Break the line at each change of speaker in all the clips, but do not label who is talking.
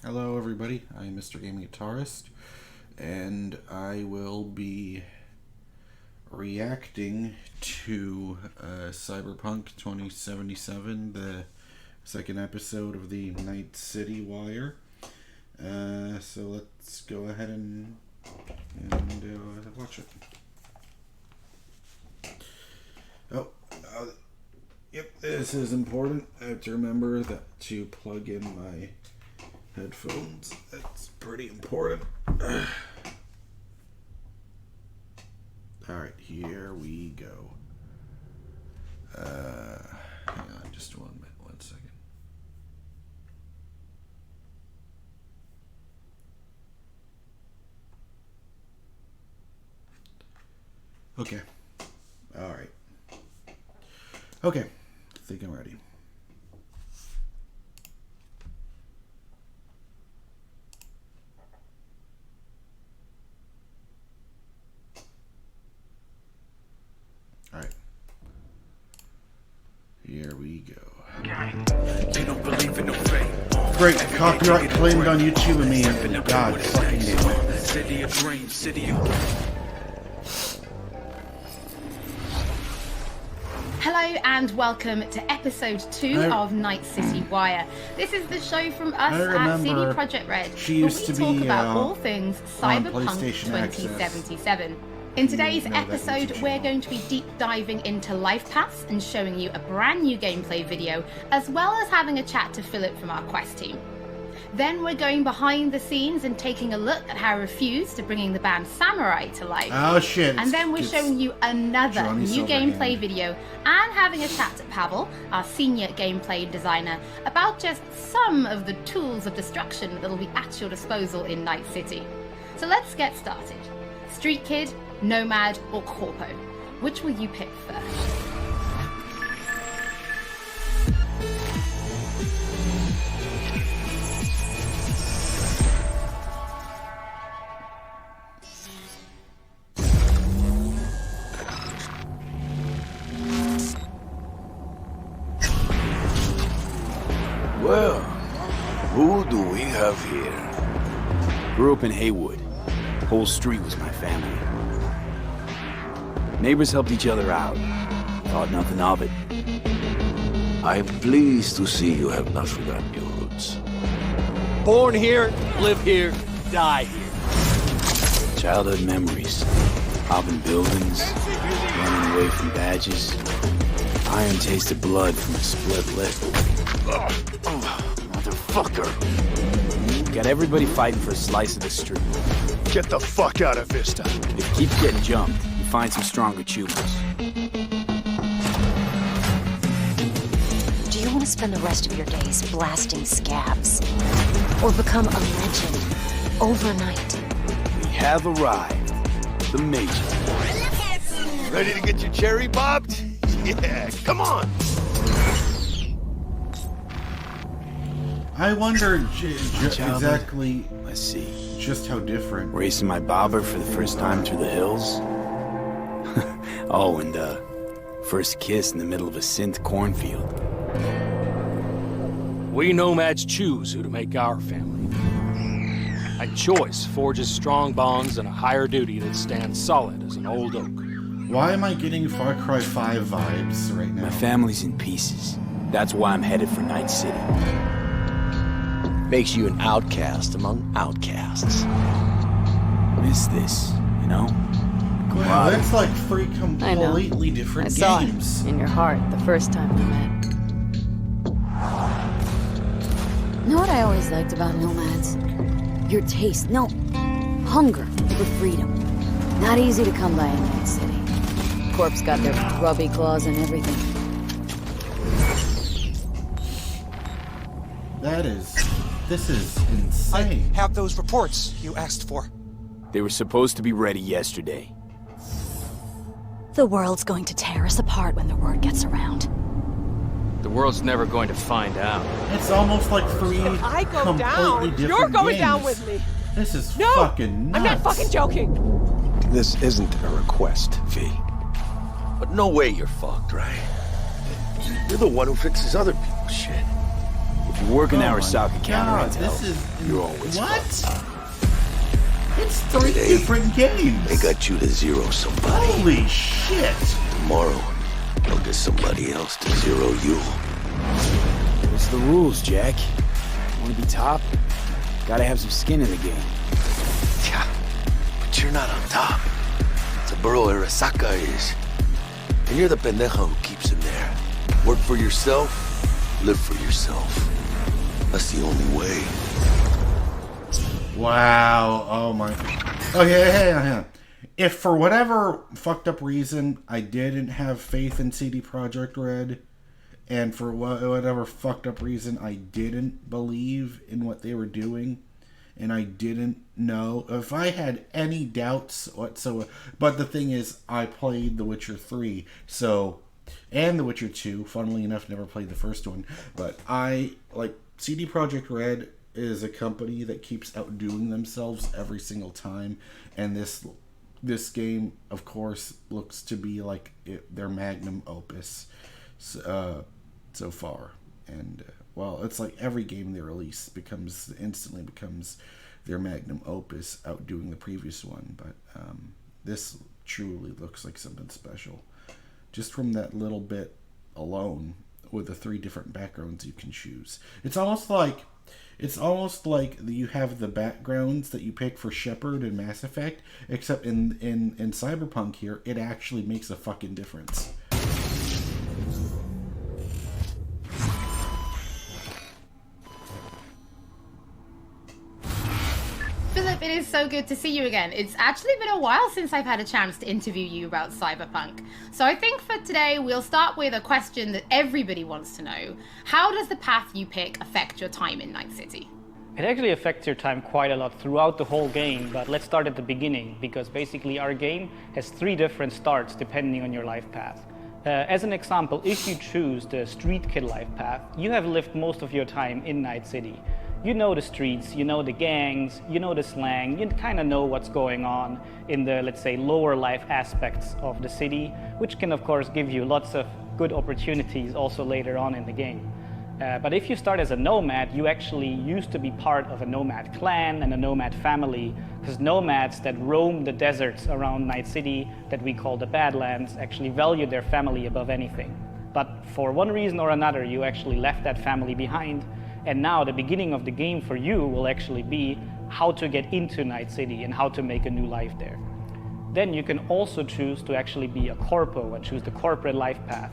Hello everybody, I'm MrGamingGuitarist, and I will be reacting to Cyberpunk 2077, the second episode of the Night City Wire. So let's go ahead and watch it. Yep, this is important. I have to remember to plug in my headphones. That's pretty important. Alright, here we go. Hang on just one second. Okay. Alright. Okay. I think I'm ready. Alright. Here we go.
You don't believe in no fate.
Great, copyright claimed on YouTube and me. God fucking damn it.
City of dreams, city of...
Hello and welcome to episode 2 of Night City Wire. This is the show from us at CD Projekt Red,
she used
where
to
we
be
talk about all things Cyberpunk 2077. In today's episode, we're going to be deep diving into life paths and showing you a brand new gameplay video, as well as having a chat to Philip from our quest team. Then we're going behind the scenes and taking a look at how Refused to bringing the band Samurai to life.
Oh shit.
And then we're showing you another new gameplay video and having a chat to Pavel, our senior gameplay designer, about just some of the tools of destruction that will be at your disposal in Night City. So let's get started. Street Kid, Nomad, or Corpo? Which will you pick first?
Well, who do we have here?
Grew up in Haywood. Whole street was my family. Neighbors helped each other out. Thought nothing of it.
I'm pleased to see you have not forgotten your roots.
Born here, live here, die here. Childhood memories. Hopping buildings, running away from badges. Iron tasted blood from a split lip.
Motherfucker!
Got everybody fighting for a slice of the street.
Get the fuck out of Vista!
If you keep getting jumped, you find some stronger choosers.
Do you want to spend the rest of your days blasting scabs? Or become a legend overnight?
We have arrived. The Major.
Ready to get your cherry popped? Yeah, come on!
I wonder exactly
Let's see.
just how different.
Racing my bobber for the first time through the hills. Oh, and first kiss in the middle of a synth cornfield.
We nomads choose who to make our family. And choice forges strong bonds and a higher duty that stands solid as an old oak.
Why am I getting Far Cry 5 vibes right now?
My family's in pieces. That's why I'm headed for Night City.
Makes you an outcast among outcasts.
Miss this, you know?
Wow, that's like three completely different
I saw
games.
it in your heart the first time we met. You know what I always liked about nomads? Your taste, no, hunger for freedom. Not easy to come by in Night City. Corp's got their grubby claws and everything.
This is insane.
I have those reports you asked for.
They were supposed to be ready yesterday.
The world's going to tear us apart when the word gets around.
The world's never going to find out.
It's almost like three
I go
completely
down,
different
you're going
games.
down with me.
This is
No,
fucking nuts.
I'm not fucking joking.
This isn't a request, V. But no way you're fucked, right? You're the one who fixes other people's shit.
You work in
Oh
Arasaka
my
Counter
God,
Intel.
this is
You're always
what? It's 3
Today,
different games.
They got you to zero somebody.
Holy shit!
Tomorrow, they'll get somebody else to zero you.
What's the rules, Jack? Want to be top? Gotta have some skin in the game.
Yeah, but you're not on top. Saburo Arasaka is. And you're the pendejo who keeps him there. Work for yourself, live for yourself. That's the only way.
Wow. Oh my. Oh yeah. If for whatever fucked up reason I didn't have faith in CD Projekt Red, and for whatever fucked up reason I didn't believe in what they were doing, and I didn't know, if I had any doubts whatsoever. But the thing is, I played The Witcher 3, and The Witcher 2. Funnily enough, never played the first one. But CD Projekt Red is a company that keeps outdoing themselves every single time, and this game, of course, looks to be like their magnum opus so far. And well, it's like every game they release instantly becomes their magnum opus, outdoing the previous one. But this truly looks like something special, just from that little bit alone, with the 3 different backgrounds you can choose. It's almost like you have the backgrounds that you pick for Shepard and Mass Effect, except in Cyberpunk here, it actually makes a fucking difference.
Philip, it is so good to see you again. It's actually been a while since I've had a chance to interview you about Cyberpunk. So I think for today, we'll start with a question that everybody wants to know. How does the path you pick affect your time in Night City?
It actually affects your time quite a lot throughout the whole game, but let's start at the beginning, because basically our game has 3 different starts depending on your life path. As an example, if you choose the street kid life path, you have lived most of your time in Night City. You know the streets, you know the gangs, you know the slang, you kind of know what's going on in the, let's say, lower life aspects of the city, which can of course give you lots of good opportunities also later on in the game. But if you start as a nomad, you actually used to be part of a nomad clan and a nomad family, because nomads that roam the deserts around Night City, that we call the Badlands, actually value their family above anything. But for one reason or another, you actually left that family behind. And now the beginning of the game for you will actually be how to get into Night City and how to make a new life there. Then you can also choose to actually be a corpo and choose the corporate life path.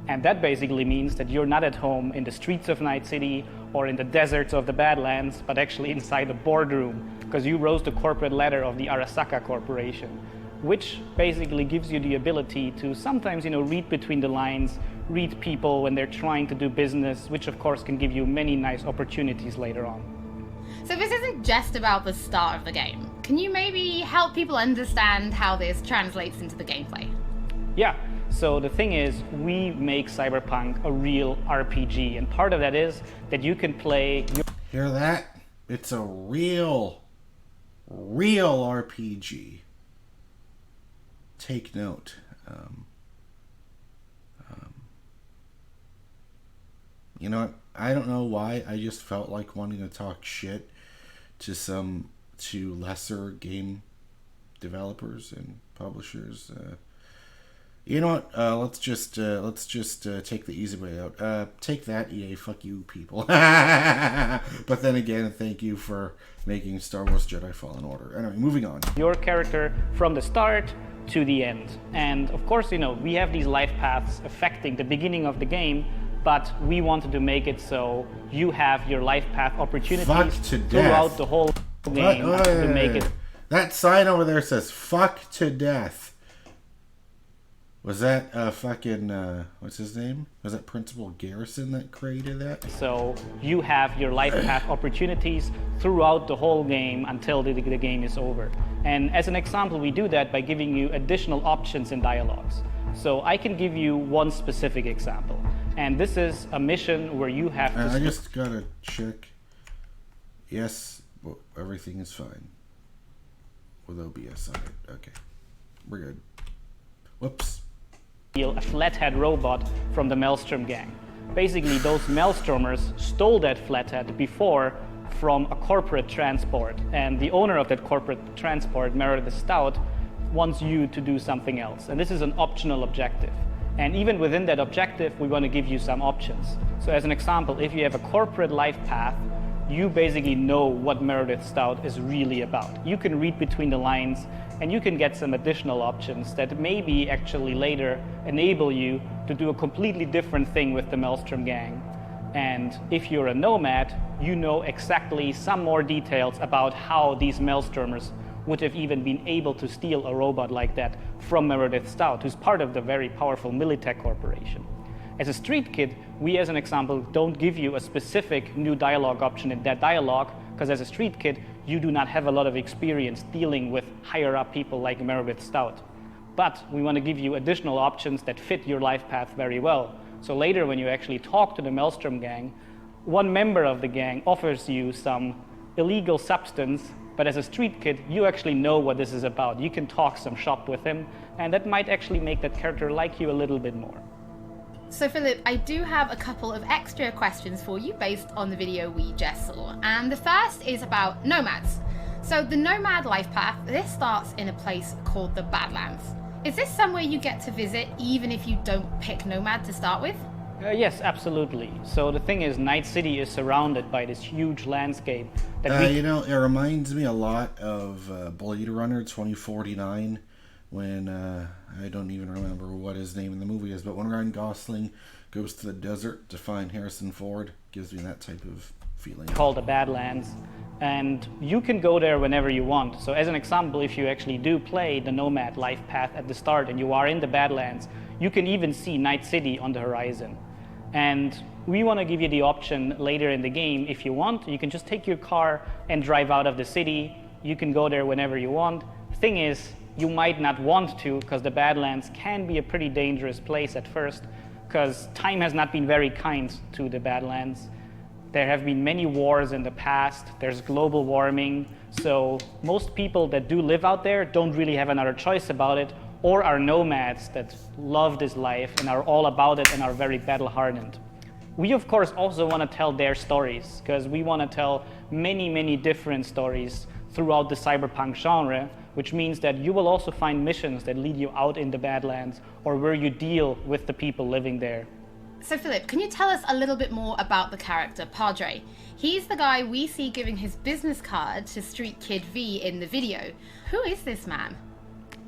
And that basically means that you're not at home in the streets of Night City or in the deserts of the Badlands, but actually inside a boardroom, because you rose the corporate ladder of the Arasaka Corporation, which basically gives you the ability to sometimes, read between the lines, read people when they're trying to do business, which of course can give you many nice opportunities later on.
So this isn't just about the start of the game. Can you maybe help people understand how this translates into the gameplay?
Yeah, so the thing is, we make Cyberpunk a real RPG, and part of that is that you can play...
Hear that? It's a real RPG. Take note. You know what? I don't know why. I just felt like wanting to talk shit to lesser game developers and publishers. You know what? Let's just take the easy way out. Take that, EA. Fuck you, people. But then again, thank you for making Star Wars Jedi Fallen Order. Anyway, moving on.
Your character from the start to the end. And of course, we have these life paths affecting the beginning of the game, but we wanted to make it so you have your life path opportunities throughout the whole game to make it.
That sign over there says "fuck to death." Was that fucking what's his name? Was that Principal Garrison that created that?
So you have your life path opportunities throughout the whole game until the game is over. And as an example, we do that by giving you additional options and dialogues. So I can give you one specific example. And this is a mission where you have to...
I just gotta check. Yes, well, everything is fine. With OBS on it. Okay. We're good. Whoops.
A flathead robot from the Maelstrom gang. basically those Maelstromers stole that flathead before from a corporate transport, and the owner of that corporate transport, Meredith Stout, wants you to do something else. And this is an optional objective. And even within that objective, we want to give you some options. So as an example, if you have a corporate life path, you basically know what Meredith Stout is really about. You can read between the lines and you can get some additional options that maybe actually later enable you to do a completely different thing with the Maelstrom gang. And if you're a nomad, you know exactly some more details about how these Maelstromers would have even been able to steal a robot like that from Meredith Stout, who's part of the very powerful Militech Corporation. As a street kid, we as an example don't give you a specific new dialogue option in that dialogue, because as a street kid, you do not have a lot of experience dealing with higher up people like Meredith Stout. But we want to give you additional options that fit your life path very well. So later when you actually talk to the Maelstrom gang, one member of the gang offers you some illegal substance, but as a street kid, you actually know what this is about. You can talk some shop with him, and that might actually make that character like you a little bit more.
So Philip, I do have a couple of extra questions for you based on the video we just saw. And the first is about nomads. So the nomad life path, this starts in a place called the Badlands. Is this somewhere you get to visit even if you don't pick nomad to start with?
Yes, absolutely. So the thing is, Night City is surrounded by this huge landscape. That
you know, it reminds me a lot of Blade Runner 2049, when I don't even remember what his name in the movie is, but when Ryan Gosling goes to the desert to find Harrison Ford, gives me that type of feeling.
Called the Badlands, and you can go there whenever you want. So as an example, if you actually do play the nomad life path at the start and you are in the Badlands, you can even see Night City on the horizon. And we want to give you the option later in the game, if you want, you can just take your car and drive out of the city. You can go there whenever you want. Thing is, you might not want to, because the Badlands can be a pretty dangerous place at first, because time has not been very kind to the Badlands. There have been many wars in the past, there's global warming, so most people that do live out there don't really have another choice about it, or are nomads that love this life and are all about it and are very battle-hardened. We of course also want to tell their stories, because we want to tell many, many different stories throughout the cyberpunk genre, which means that you will also find missions that lead you out in the Badlands or where you deal with the people living there.
So Philip, can you tell us a little bit more about the character Padre? He's the guy we see giving his business card to Street Kid V in the video. Who is this man?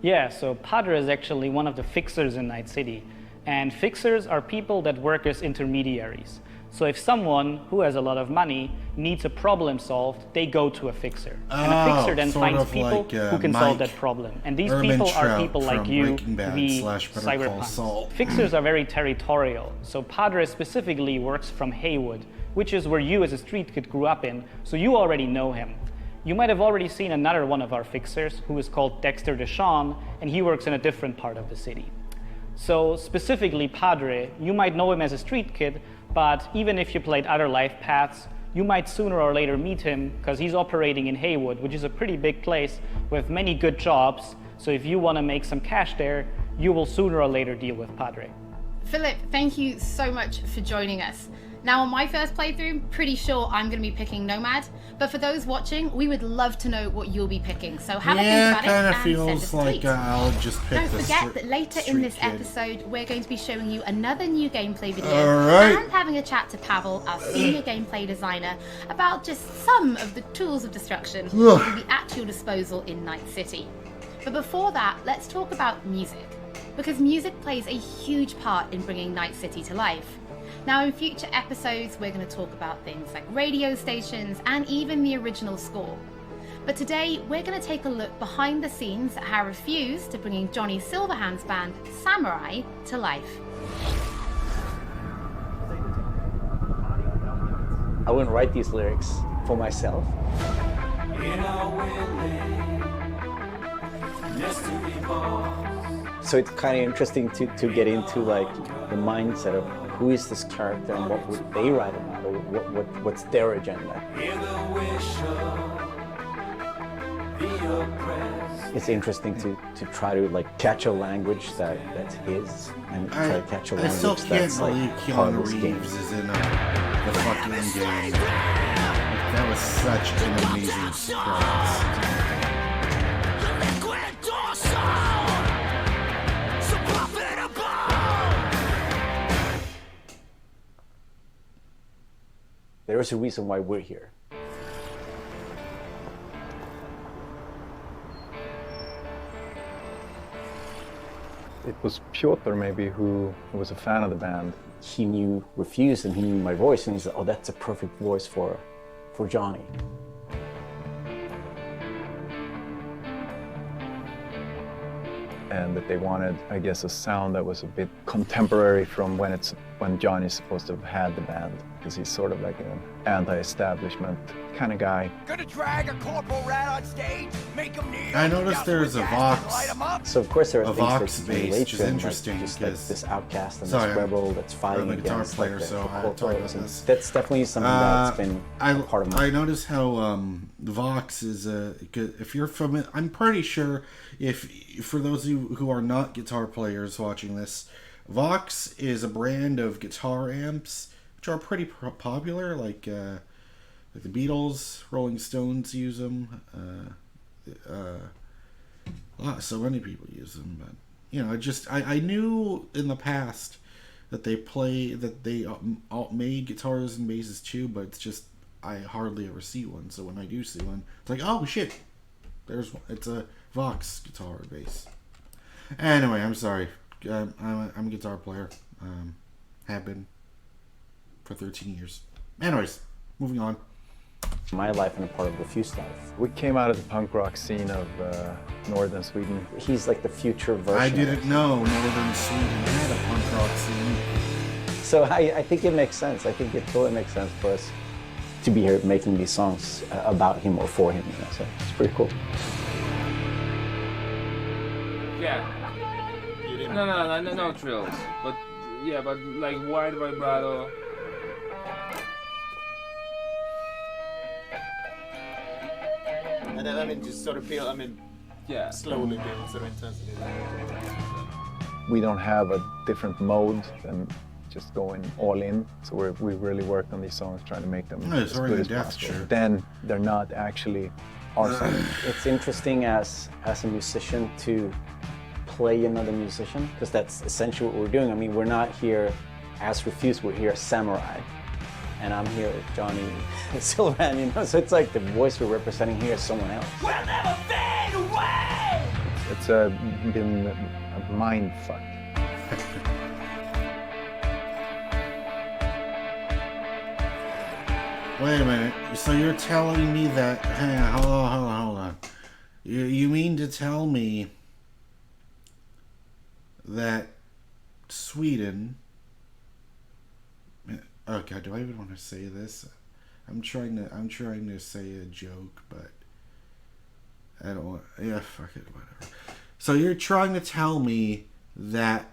Yeah, so Padre is actually one of the fixers in Night City. And fixers are people that work as intermediaries. So if someone who has a lot of money needs a problem solved, they go to a fixer. And a fixer then finds people who can solve that problem. And these people are people like you, the Cyberpunk. Fixers are very territorial. So Padre specifically works from Haywood, which is where you as a street kid grew up in, so you already know him. You might have already seen another one of our fixers, who is called Dexter Deshawn, and he works in a different part of the city. So specifically Padre, you might know him as a street kid, but even if you played other life paths, you might sooner or later meet him, because he's operating in Haywood, which is a pretty big place with many good jobs. So if you want to make some cash there, you will sooner or later deal with Padre.
Philip, thank you so much for joining us. Now on my first playthrough, pretty sure I'm going to be picking Nomad, but for those watching, we would love to know what you'll be picking. So have a think about it and
feels
send us a tweet.
like I'll just pick
Don't forget that later in this episode, we're going to be showing you another new gameplay video and having a chat to Pavel, our senior gameplay designer, about just some of the tools of destruction that will be at your disposal in Night City. But before that, let's talk about music, because music plays a huge part in bringing Night City to life. Now in future episodes, we're going to talk about things like radio stations and even the original score. But today, we're going to take a look behind the scenes at how Refused to bringing Johnny Silverhand's band, Samurai, to life.
I wouldn't write these lyrics for myself. So it's kind of interesting to get into like the mindset of who is this character and what would they write about, or what's their agenda.
Hear the wish of the oppressed.
it's interesting to try to like catch a language that's his and try to catch a language
still can't
that's like
believe
part of
Keanu
his game.
Reeves is in the fucking game. That was such an amazing surprise.
There is a reason why we're here.
It was Piotr maybe who was a fan of the band.
He knew Refused and he knew my voice and he said, oh, that's a perfect voice for Johnny.
And that they wanted, I guess, a sound that was a bit contemporary from when Johnny's supposed to have had the band, because he's sort of like an anti-establishment kind of guy.
Gonna drag a corporal rat on stage, make him kneel.
I noticed there's a Vox.
So of course there are
a
things
Vox
that you
bass,
relate
which is
to,
interesting
like, just
because
like this outcast and
sorry,
this rebel that's fighting
I'm a guitar
against
player,
like,
so
the
I talk
corporals,
about
and
this.
that's definitely something that's been a part of my.
I noticed how Vox is if you're familiar, I'm pretty sure for those of you who are not guitar players watching this, Vox is a brand of guitar amps which are pretty popular, like the Beatles, Rolling Stones use them. So many people use them, but you know, I knew in the past that they made guitars and basses too, but it's just I hardly ever see one. So when I do see one, it's like, oh shit, there's one. It's a Vox guitar or bass. Anyway, I'm sorry. I'm a guitar player. Have been for 13 years. Anyways, moving on.
My life and a part of Refused life.
We came out of the punk rock scene of northern Sweden.
He's like the future version.
I didn't know northern Sweden had a punk rock scene.
So I think it makes sense. I think it totally makes sense for us to be here making these songs about him or for him. You know? So it's pretty cool.
Yeah. No trills. But yeah, but like wide vibrato.
And then, I mean, just sort of build,
yeah,
slowly build sort of intensity.
We don't have a different mode than just going all in. So we really worked on these songs, trying to make them as good as possible.
Sure.
Then they're not actually our songs.
It's interesting as a musician to play another musician, because that's essentially what we're doing. I mean, we're not here as Refused, we're here as Samurai. And I'm here with Johnny Silverhand, you know? So it's like the voice we're representing here is someone else.
We'll never fade away!
It's been a mind fuck.
Wait a minute. So you're telling me that... Hold on. You mean to tell me that Sweden... Oh god, do I even want to say this? I'm trying to say a joke, but I don't want. Yeah, fuck it, whatever. So you're trying to tell me that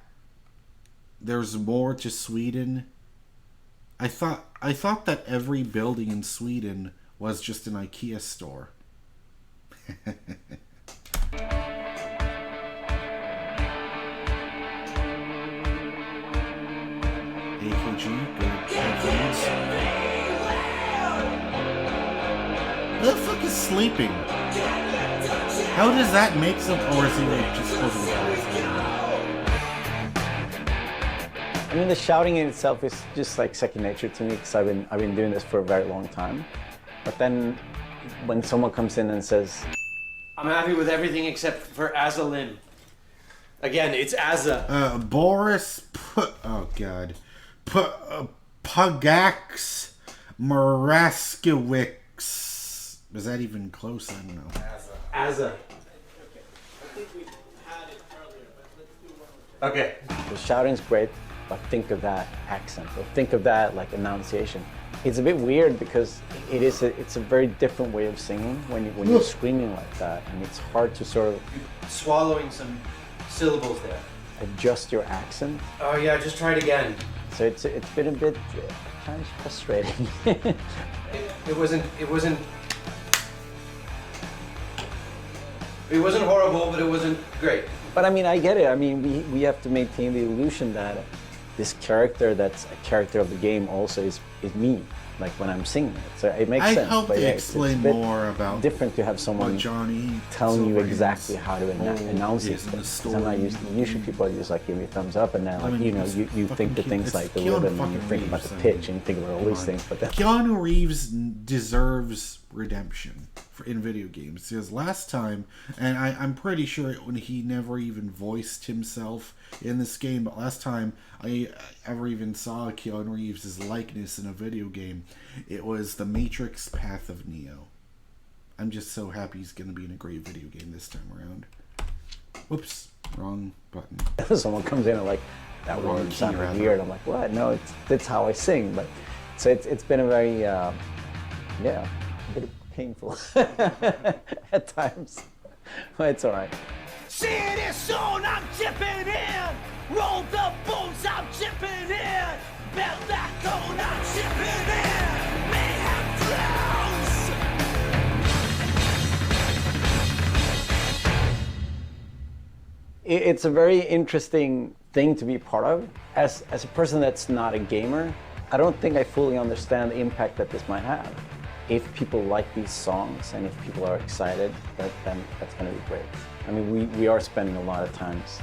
there's more to Sweden? I thought that every building in Sweden was just an IKEA store. AKG, good headphones. Who the fuck is sleeping? How does that make some, or is he like just closing his eyes?
I mean, the shouting in itself is just like second nature to me, because I've been doing this for a very long time. But then when someone comes in and says,
I'm happy with everything except for Azalin. Again, it's Azza.
Boris, oh god. Pugax Maraskiewicz. Is that even close? I don't know.
Azza. Okay.
The shouting's great, but think of that accent, or think of that like enunciation. It's a bit weird because it's a very different way of singing when you're screaming like that, and it's hard to sort of
swallowing some syllables there.
Adjust your accent.
Oh yeah, just try it again.
So it's been a bit kind of frustrating.
It wasn't. It wasn't horrible, but it wasn't great.
But I mean, I get it. I mean, we have to maintain the illusion that this character that's a character of the game also is me, like when I'm singing it. So it makes sense.
I hope they explain more about
different to have someone
Johnny
telling you exactly how to announce it. Because I'm not used to, usually people just like give me a thumbs up, and then like you think the things like the rhythm, and you think about the pitch, and you think about all these things. But
Keanu Reeves deserves redemption in video games, because last time, and I'm pretty sure when he never even voiced himself in this game, but last time I ever even saw Keanu Reeves' likeness in a video game, it was The Matrix Path of Neo. I'm just so happy he's going to be in a great video game this time around. Whoops, wrong button.
Someone comes in and like, that word sounded weird. I'm like, what? No, it's how I sing. But so it's been a very a bit painful at times, but it's all right.
See this soon, I'm chipping in. Roll the bones, I'm chipping in. Belt that cone, I'm chipping in. Mayhem drowns.
It's a very interesting thing to be part of. As a person that's not a gamer, I don't think I fully understand the impact that this might have. If people like these songs and if people are excited, then that's going to be great. I mean, we are spending a lot of times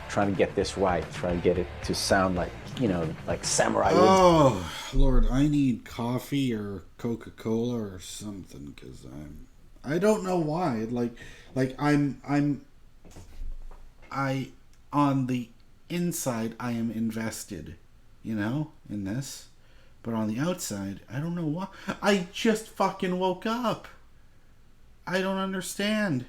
trying to get this right, trying to get it to sound like, like samurai.
Oh, Lord, I need coffee or Coca-Cola or something, because I don't know why. I on the inside, I am invested, in this. But on the outside, I don't know why. I just fucking woke up. I don't understand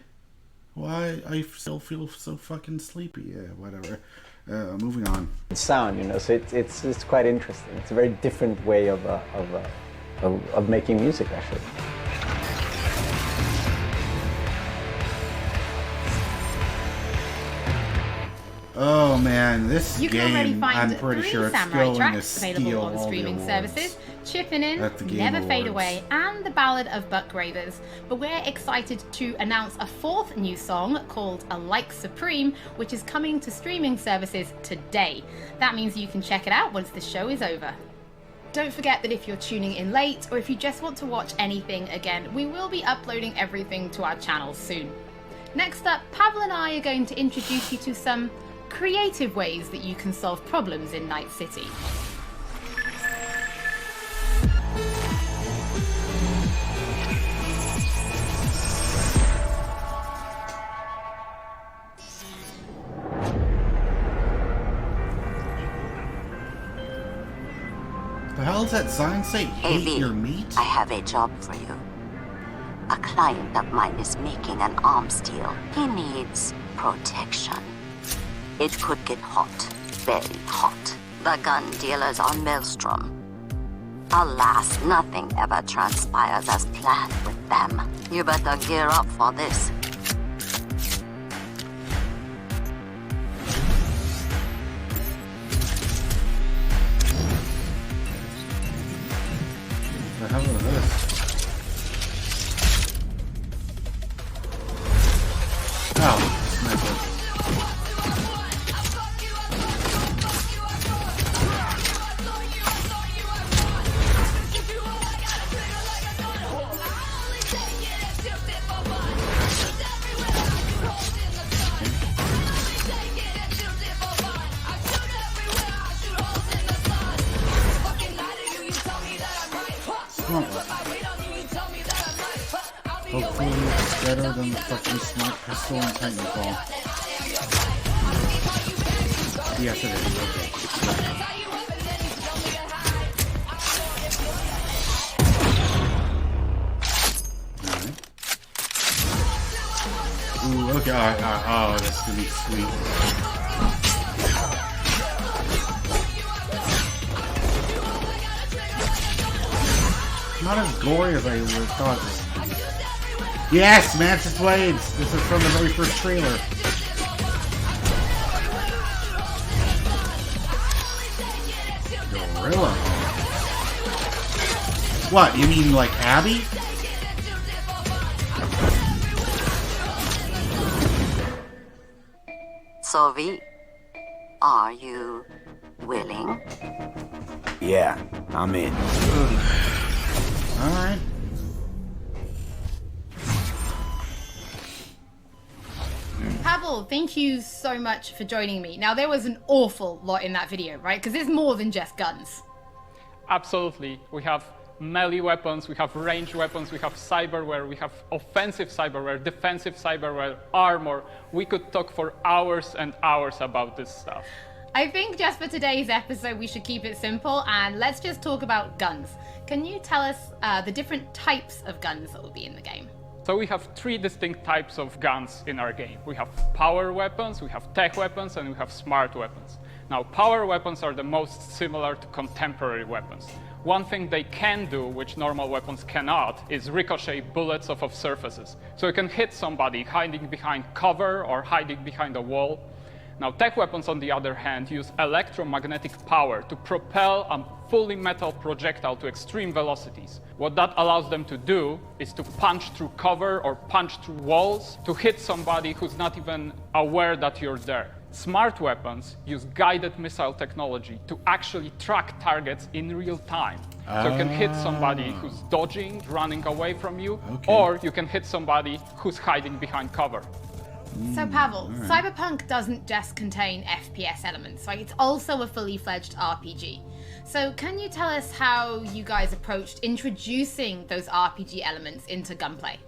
why I still feel so fucking sleepy. Yeah, whatever. Moving on.
Sound, so it's quite interesting. It's a very different way of making music, actually.
Oh man, this
you
game,
can already find
I'm pretty
3
sure it's
Samurai
going
tracks
to
available
steal
on
all
streaming
the
services. Chippin' In,
at the Game
Never Fade
Awards.
Away, and The Ballad of Buck Ravers. But we're excited to announce a 4th new song called A Like Supreme, which is coming to streaming services today. That means you can check it out once the show is over. Don't forget that if you're tuning in late, or if you just want to watch anything again, we will be uploading everything to our channel soon. Next up, Pavel and I are going to introduce you to some creative ways that you can solve problems in Night City.
The hell is that sign say?
Hey,
Eat
V,
your meat?
I have a job for you. A client of mine is making an arms deal. He needs protection. It could get hot, very hot. The gun dealers are Maelstrom. Alas, nothing ever transpires as planned with them. You better gear up for this.
The hell is this? Oh, sniper. Hopefully it's better than the fucking smart pistol and Titanfall. Yes, it is. Okay. Alright. Ooh, okay. Oh, that's gonna be sweet. Not as gory as I would have thought it would be. Yes, Mantis Blades! This is from the very first trailer. Gorilla. What, you mean like Abby?
So V, are you willing?
Yeah, I'm in.
All right.
Pavel, thank you so much for joining me. Now, there was an awful lot in that video, right? Because it's more than just guns.
Absolutely. We have melee weapons, we have ranged weapons, we have cyberware, we have offensive cyberware, defensive cyberware, armor. We could talk for hours and hours about this stuff.
I think just for today's episode, we should keep it simple and let's just talk about guns. Can you tell us the different types of guns that will be in the game?
So we have three distinct types of guns in our game. We have power weapons, we have tech weapons, and we have smart weapons. Now, power weapons are the most similar to contemporary weapons. One thing they can do, which normal weapons cannot, is ricochet bullets off of surfaces. So you can hit somebody hiding behind cover or hiding behind a wall. Now, tech weapons, on the other hand, use electromagnetic power to propel a fully metal projectile to extreme velocities. What that allows them to do is to punch through cover or punch through walls to hit somebody who's not even aware that you're there. Smart weapons use guided missile technology to actually track targets in real time. So you can hit somebody who's dodging, running away from you, or you can hit somebody who's hiding behind cover.
So Pavel, Cyberpunk doesn't just contain FPS elements, right? It's also a fully fledged RPG. So can you tell us how you guys approached introducing those RPG elements into gunplay?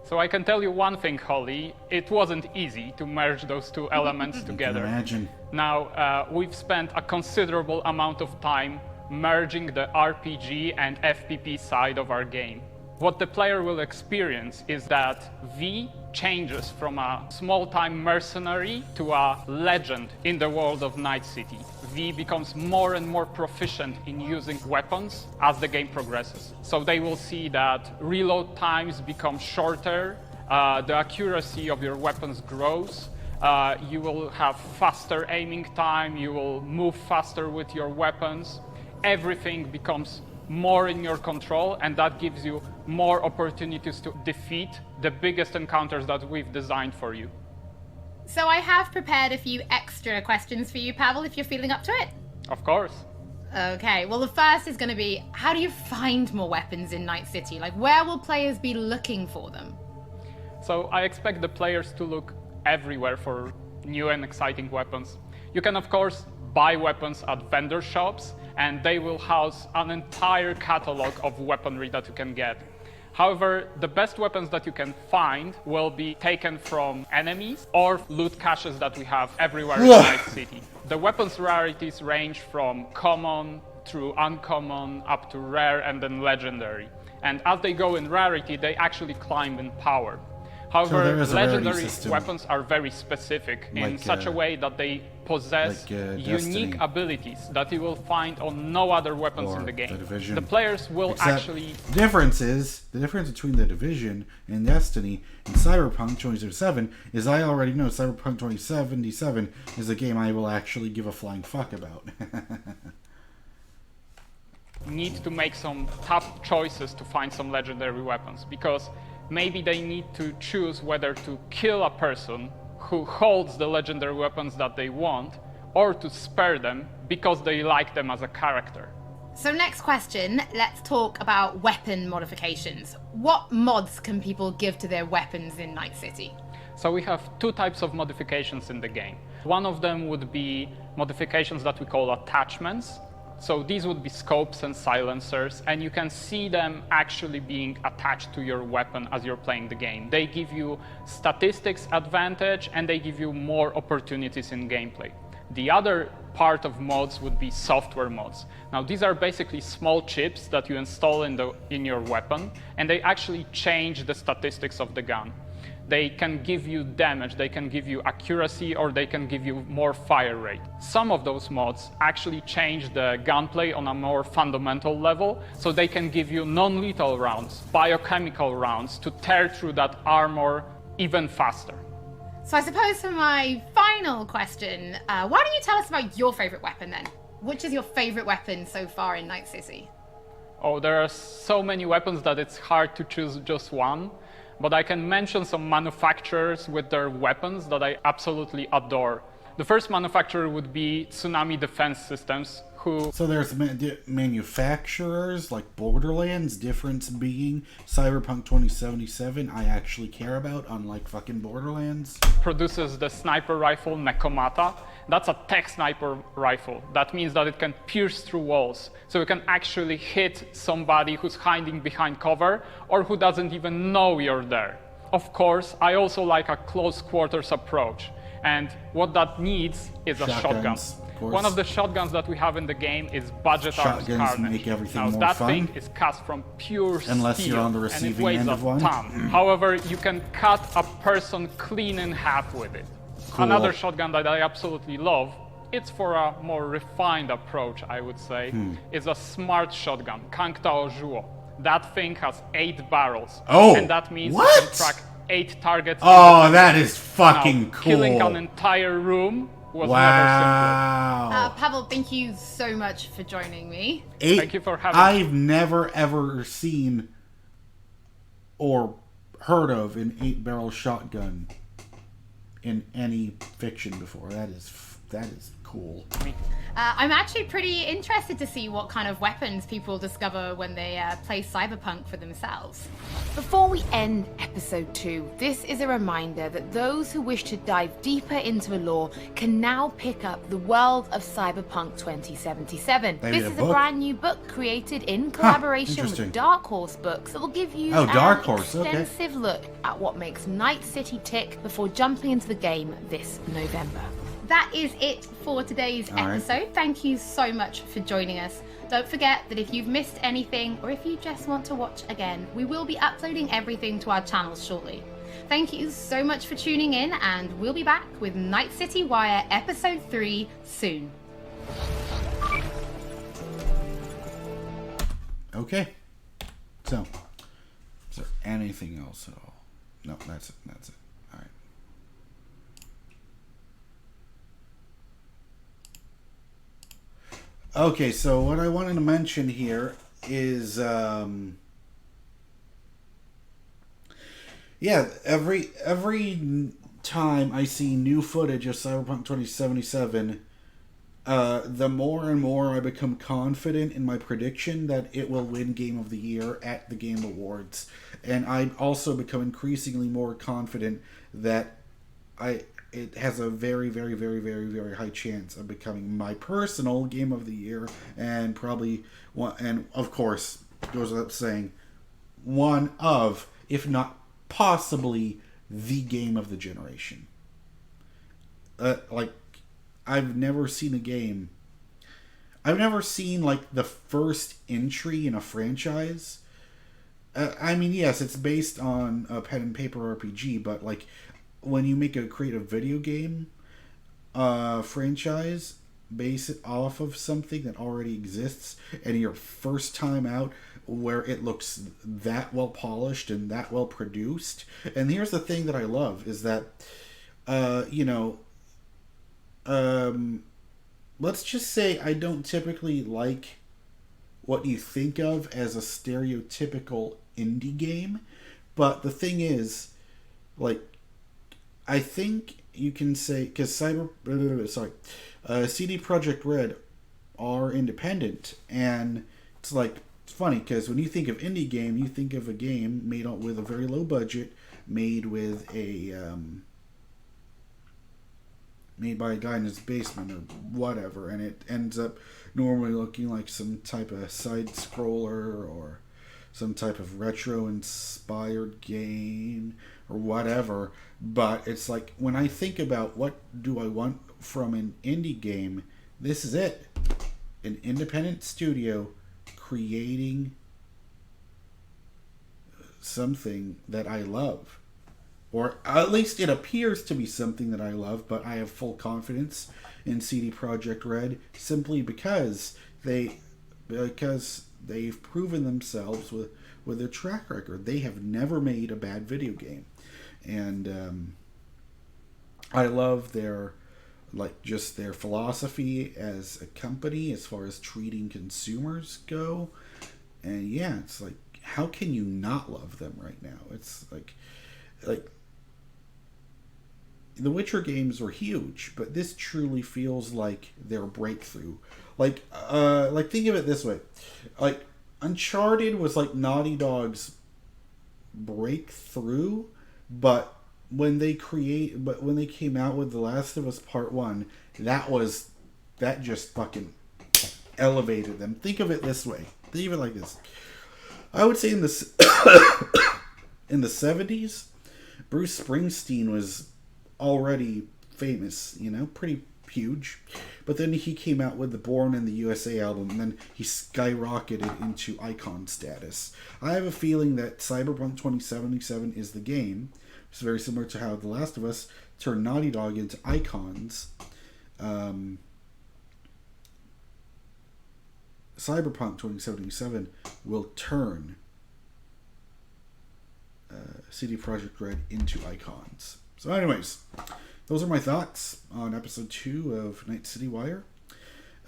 So I can tell you one thing, Holly, it wasn't easy to merge those two elements together.
I can imagine.
Now, we've spent a considerable amount of time merging the RPG and FPP side of our game. What the player will experience is that V changes from a small-time mercenary to a legend in the world of Night City. V becomes more and more proficient in using weapons as the game progresses. So they will see that reload times become shorter, the accuracy of your weapons grows, you will have faster aiming time, you will move faster with your weapons. Everything becomes more in your control, and that gives you more opportunities to defeat the biggest encounters that we've designed for you.
So I have prepared a few extra questions for you, Pavel, if you're feeling up to it.
Of course.
Okay, well the first is going to be, how do you find more weapons in Night City? Like, where will players be looking for them?
So I expect the players to look everywhere for new and exciting weapons. You can, of course, buy weapons at vendor shops, and they will house an entire catalog of weaponry that you can get. However, the best weapons that you can find will be taken from enemies or loot caches that we have everywhere in Night City. The weapons rarities range from common through uncommon up to rare and then legendary. And as they go in rarity, they actually climb in power. However, legendary weapons are very specific in such a way that they possess unique abilities that you will find on no other weapons in the game. The players will actually...
The difference between The Division and Destiny and Cyberpunk 2077 is I already know Cyberpunk 2077 is a game I will actually give a flying fuck about.
Need to make some tough choices to find some legendary weapons, because maybe they need to choose whether to kill a person who holds the legendary weapons that they want, or to spare them because they like them as a character.
So next question, let's talk about weapon modifications. What mods can people give to their weapons in Night City?
So we have two types of modifications in the game. One of them would be modifications that we call attachments. So these would be scopes and silencers, and you can see them actually being attached to your weapon as you're playing the game. They give you statistics advantage, and they give you more opportunities in gameplay. The other part of mods would be software mods. Now these are basically small chips that you install in your weapon, and they actually change the statistics of the gun. They can give you damage, they can give you accuracy, or they can give you more fire rate. Some of those mods actually change the gunplay on a more fundamental level, so they can give you non-lethal rounds, biochemical rounds, to tear through that armor even faster.
So I suppose for my final question, why don't you tell us about your favorite weapon then? Which is your favorite weapon so far in Night City?
Oh, there are so many weapons that it's hard to choose just one. But I can mention some manufacturers with their weapons that I absolutely adore. The first manufacturer would be Tsunami Defense Systems, who...
So there's manufacturers like Borderlands, difference being Cyberpunk 2077 I actually care about, unlike fucking Borderlands.
Produces the sniper rifle Nekomata. That's a tech sniper rifle. That means that it can pierce through walls. So it can actually hit somebody who's hiding behind cover or who doesn't even know you're there. Of course, I also like a close quarters approach. And what that needs is a shotgun. One of the shotguns that we have in the game is Budget Arms Carnage.
Make everything
now
more
that
fun.
thing is cast from pure
Unless
steel,
you're on the
and it
receiving
weighs
end
a
of one.
ton. However, you can cut a person clean in half with it.
Cool.
Another shotgun that I absolutely love, it's for a more refined approach, I would say, is a smart shotgun, Kangtao Zhuo. That thing has 8 barrels.
Oh,
and that means
what?
you can track 8 targets.
Oh, that is fucking
now,
cool.
Killing an entire room was
wow.
never simple.
Pavel, thank you so much for joining me.
Thank you for having
I've never ever seen or heard of an 8-barrel shotgun in any fiction before. That is cool.
I'm actually pretty interested to see what kind of weapons people discover when they play Cyberpunk for themselves. Before we end episode 2, this is a reminder that those who wish to dive deeper into the lore can now pick up The World of Cyberpunk 2077.
Maybe
This
a
is a
book?
brand new book created in collaboration
interesting.
with Dark Horse Books that will give you
Oh,
an
Dark Horse, okay.
extensive look at what makes Night City tick before jumping into the game this November. That is it for today's
All right.
episode. Thank you so much for joining us. Don't forget that if you've missed anything or if you just want to watch again, we will be uploading everything to our channels shortly. Thank you so much for tuning in, and we'll be back with Night City Wire Episode 3 soon.
Okay. So, is there anything else at all? No, that's it. That's it. All right. Okay, so what I wanted to mention here is, yeah, every time I see new footage of Cyberpunk 2077, the more and more I become confident in my prediction that it will win Game of the Year at the Game Awards. And I also become increasingly more confident that it has a very, very, very, very, very high chance of becoming my personal Game of the Year, and probably one, and of course, goes without saying, one of, if not possibly, the game of the generation. Like, I've never seen a game. I've never seen, like, the first entry in a franchise. I mean, yes, it's based on a pen and paper RPG, but, like, when you create a video game franchise, base it off of something that already exists, and your first time out where it looks that well polished and that well produced. And here's the thing that I love is that, let's just say I don't typically like what you think of as a stereotypical indie game, but the thing is, like, I think you can say, because CD Projekt Red are independent, and it's like, it's funny because when you think of indie game, you think of a game made with a very low budget, made by a guy in his basement or whatever, and it ends up normally looking like some type of side scroller or some type of retro inspired game or whatever. But it's like, when I think about what do I want from an indie game, this is it. An independent studio creating something that I love. Or at least it appears to be something that I love, but I have full confidence in CD Projekt Red simply because they've proven themselves with their track record. They have never made a bad video game. And I love their philosophy as a company as far as treating consumers go. And yeah, it's like, how can you not love them right now? It's like the Witcher games were huge, but this truly feels like their breakthrough. Like think of it this way. Like, Uncharted was like Naughty Dog's breakthrough, but when they came out with The Last of Us Part 1, that just fucking elevated them. Think of it this way. Think of it like this. I would say in the in the 70s, Bruce Springsteen was already famous, you know, pretty huge. But then he came out with the Born in the USA album, and then he skyrocketed into icon status. I have a feeling that Cyberpunk 2077 is the game. It's very similar to how The Last of Us turned Naughty Dog into icons. Cyberpunk 2077 will turn CD Projekt Red into icons. So anyways, those are my thoughts on episode 2 of Night City Wire.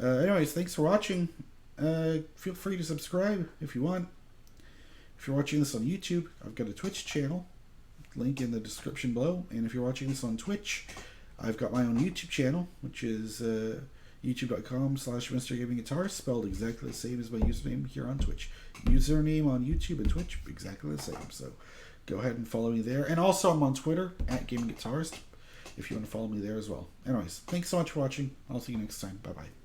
Anyways, thanks for watching. Feel free to subscribe if you want. If you're watching this on YouTube, I've got a Twitch channel. Link in the description below. And if you're watching this on Twitch, I've got my own YouTube channel, which is youtube.com/MrGamingGuitarist, spelled exactly the same as my username here on Twitch. Username on YouTube and Twitch, exactly the same. So go ahead and follow me there. And also I'm on Twitter, @GamingGuitarist, if you want to follow me there as well. Anyways, thanks so much for watching. I'll see you next time. Bye-bye.